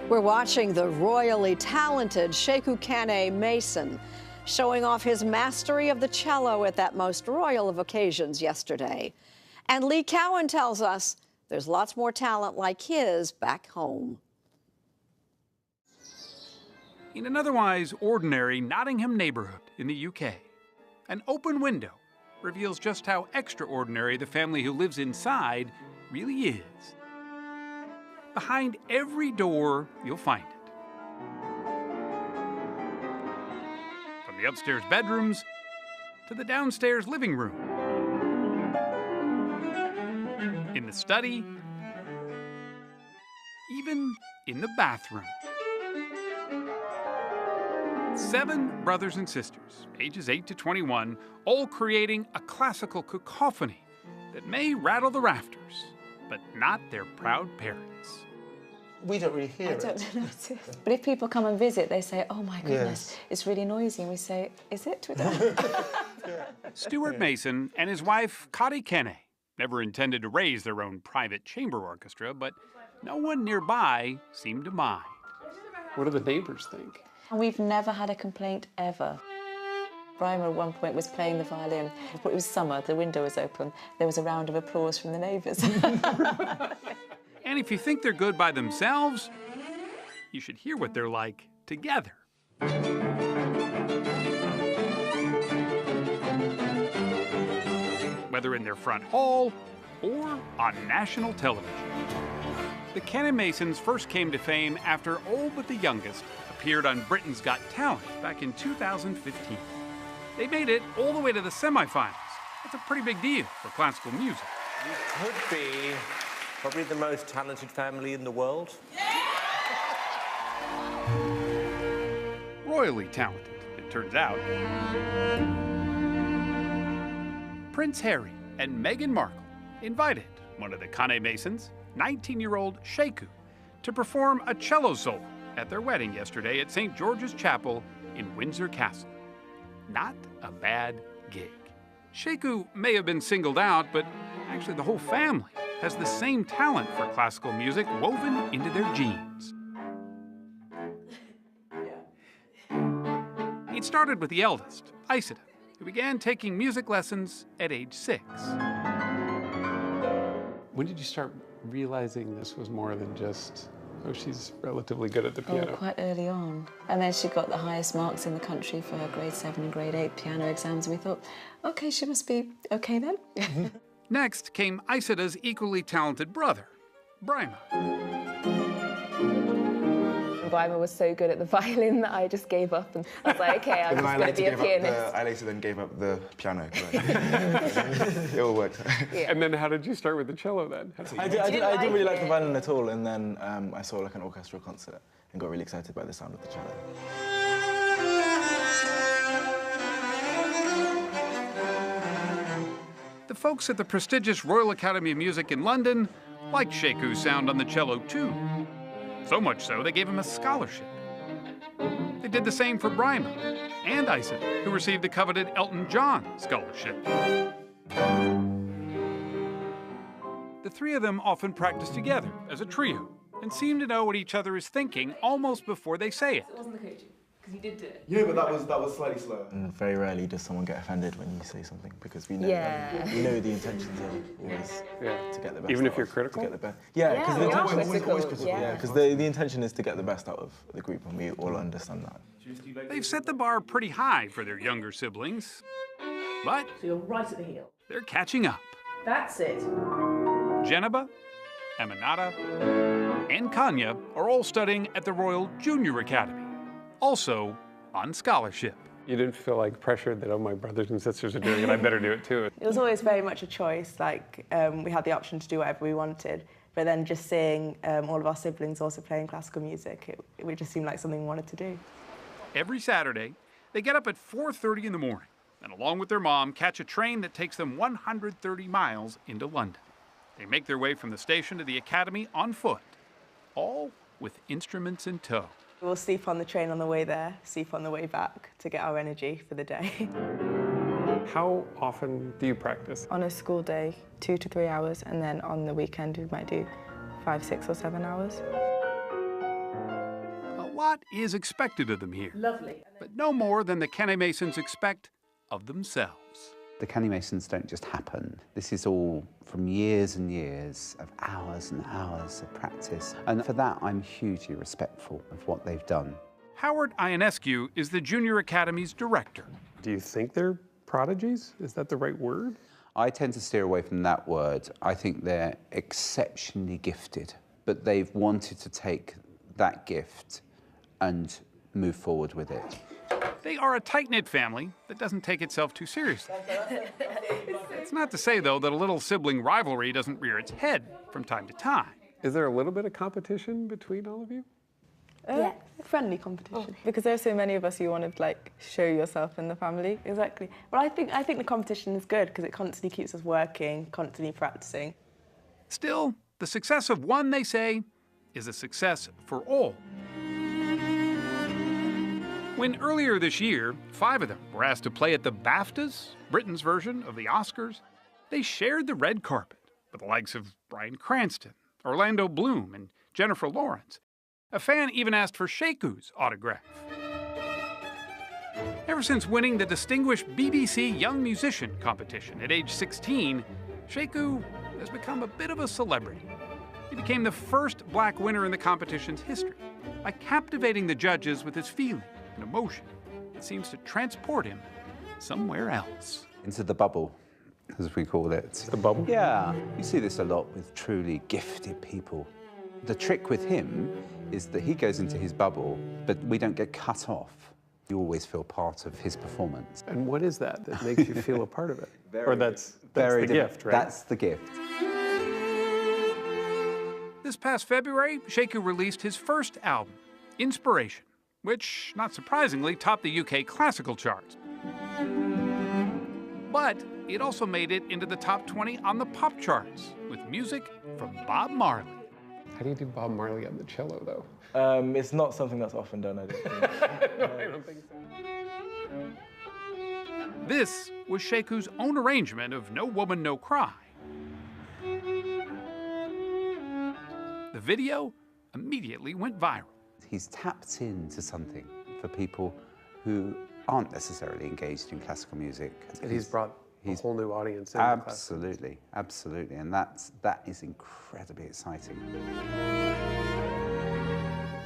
We're watching the royally talented Sekou Kane Mason showing off his mastery of the cello at that most royal of occasions yesterday. And Lee Cowan tells us there's lots more talent like his back home. In an otherwise ordinary Nottingham neighborhood in the UK, an open window reveals just how extraordinary the family who lives inside really is. Behind every door, you'll find it. From the upstairs bedrooms to the downstairs living room. In the study, even in the bathroom. 7 brothers and sisters, ages 8 to 21, all creating a classical cacophony that may rattle the rafters, but not their proud parents. We don't really hear it. I don't notice. But if people come and visit, they say, oh my goodness, it's really noisy. And we say, is it? Stuart Mason and his wife, Cotty Kene, never intended to raise their own private chamber orchestra, but no one nearby seemed to mind. What do the neighbors think? And we've never had a complaint ever. Brian at one point was playing the violin. It was summer, the window was open. There was a round of applause from the neighbours. And if you think they're good by themselves, you should hear what they're like together. Whether in their front hall or on national television. The Kene Masons first came to fame after all but the youngest appeared on Britain's Got Talent back in 2015. They made it all the way to the semifinals. That's a pretty big deal for classical music. You could be probably the most talented family in the world. Royally talented, it turns out. Prince Harry and Meghan Markle invited one of the Kane Masons, 19-year-old Sekou, to perform a cello solo at their wedding yesterday at St. George's Chapel in Windsor Castle. Not a bad gig. Sekou may have been singled out, but actually the whole family has the same talent for classical music woven into their genes. It started with the eldest, Isida, who began taking music lessons at age 6. When did you start realizing this was more than just, oh, she's relatively good at the piano? Oh, quite early on. And then she got the highest marks in the country for her grade 7 and grade 8 piano exams. And we thought, okay, she must be okay then. Next came Isida's equally talented brother, Brima. Brima was so good at the violin that I just gave up, and I was like, okay, I'm just going to be a pianist. I later then gave up the piano. It all worked. Yeah. And then how did you start with the cello then? I didn't really like the violin at all, and then I saw like an orchestral concert and got really excited by the sound of the cello. The folks at the prestigious Royal Academy of Music in London liked Sekou's sound on the cello too. So much so, they gave him a scholarship. They did the same for Brima and Isida, who received the coveted Elton John scholarship. The three of them often practice together as a trio and seem to know what each other is thinking almost before they say it. It wasn't the coaching, because you did do it. Yeah, but that was slightly slower. And very rarely does someone get offended when you say something, because we know we know the intentions are always to get the best. Even if you're critical? To get the best. Yeah, because we are always critical. critical. Yeah, because the intention is to get the best out of the group, and we all understand that. They've set the bar pretty high for their younger siblings, but So you're right at the heel. they're catching up. That's it. Geneba, Aminata, and Kanya are all studying at the Royal Junior Academy, also on scholarship. You didn't feel like pressured that, oh, my brothers and sisters are doing it, I better do it too? It was always very much a choice, like we had the option to do whatever we wanted, but then just seeing all of our siblings also playing classical music, it just seemed like something we wanted to do. Every Saturday, they get up at 4:30 in the morning and along with their mom catch a train that takes them 130 miles into London. They make their way from the station to the academy on foot, all with instruments in tow. We'll sleep on the train on the way there, sleep on the way back to get our energy for the day. How often do you practice? On a school day, 2 to 3 hours, and then on the weekend we might do 5, 6 or 7 hours. lot is expected of them here. Lovely. But no more than the Kene Masons expect of themselves. The Kene Masons don't just happen. This is all from years and years of hours and hours of practice. And for that, I'm hugely respectful of what they've done. Howard Ionescu is the Junior Academy's director. Do you think they're prodigies? Is that the right word? I tend to steer away from that word. I think they're exceptionally gifted, but they've wanted to take that gift and move forward with it. They are a tight-knit family that doesn't take itself too seriously. It's not to say, though, that a little sibling rivalry doesn't rear its head from time to time. Is there a little bit of competition between all of you? Yeah, friendly competition. Because there's so many of us, you want to like show yourself in the family. Exactly. Well, I think the competition is good because it constantly keeps us working, constantly practicing. Still, the success of one, they say, is a success for all. When earlier this year, 5 of them were asked to play at the BAFTAs, Britain's version of the Oscars, they shared the red carpet with the likes of Bryan Cranston, Orlando Bloom, and Jennifer Lawrence. A fan even asked for Sheku's autograph. Ever since winning the distinguished BBC Young Musician competition at age 16, Sheku has become a bit of a celebrity. He became the first black winner in the competition's history by captivating the judges with his feeling and emotion that seems to transport him somewhere else. Into the bubble, as we call it. The bubble? Yeah, you see this a lot with truly gifted people. The trick with him is that he goes into his bubble, but we don't get cut off. You always feel part of his performance. And what is that makes you feel a part of it? Or that's the gift, right? That's the gift. This past February, Sheku released his first album, Inspiration, which, not surprisingly, topped the UK classical charts. But it also made it into the top 20 on the pop charts, with music from Bob Marley. How do you do Bob Marley on the cello, though? It's not something that's often done, I don't think. No, I don't think so. This was Sheku's own arrangement of No Woman, No Cry. The video immediately went viral. He's tapped into something for people who aren't necessarily engaged in classical music. And he's brought a whole new audience in. Absolutely, absolutely. And that is incredibly exciting.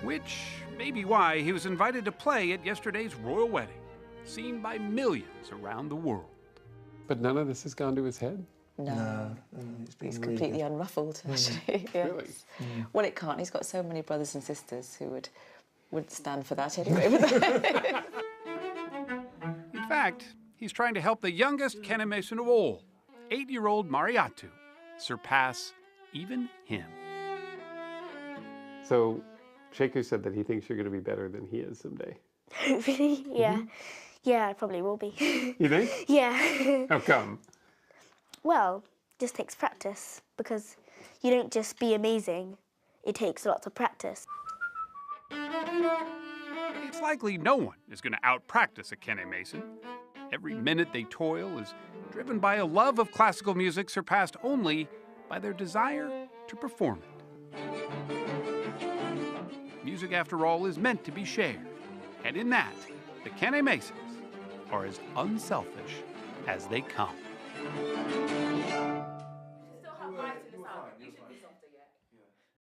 Which may be why he was invited to play at yesterday's royal wedding, seen by millions around the world. But none of this has gone to his head? No, He's he's completely unruffled, actually. Yes. Really? Well, it can't. He's got so many brothers and sisters who would stand for that anyway. In fact, he's trying to help the youngest Kene Mason of all, 8-year-old Mariatu, surpass even him. So, Sheku said that he thinks you're going to be better than he is someday. Really? Yeah. Yeah, I probably will be. You think? Yeah. How come? Well, it just takes practice because you don't just be amazing. It takes lots of practice. It's likely no one is going to out-practice a Kene Mason. Every minute they toil is driven by a love of classical music surpassed only by their desire to perform it. Music, after all, is meant to be shared. And in that, the Kene Masons are as unselfish as they come.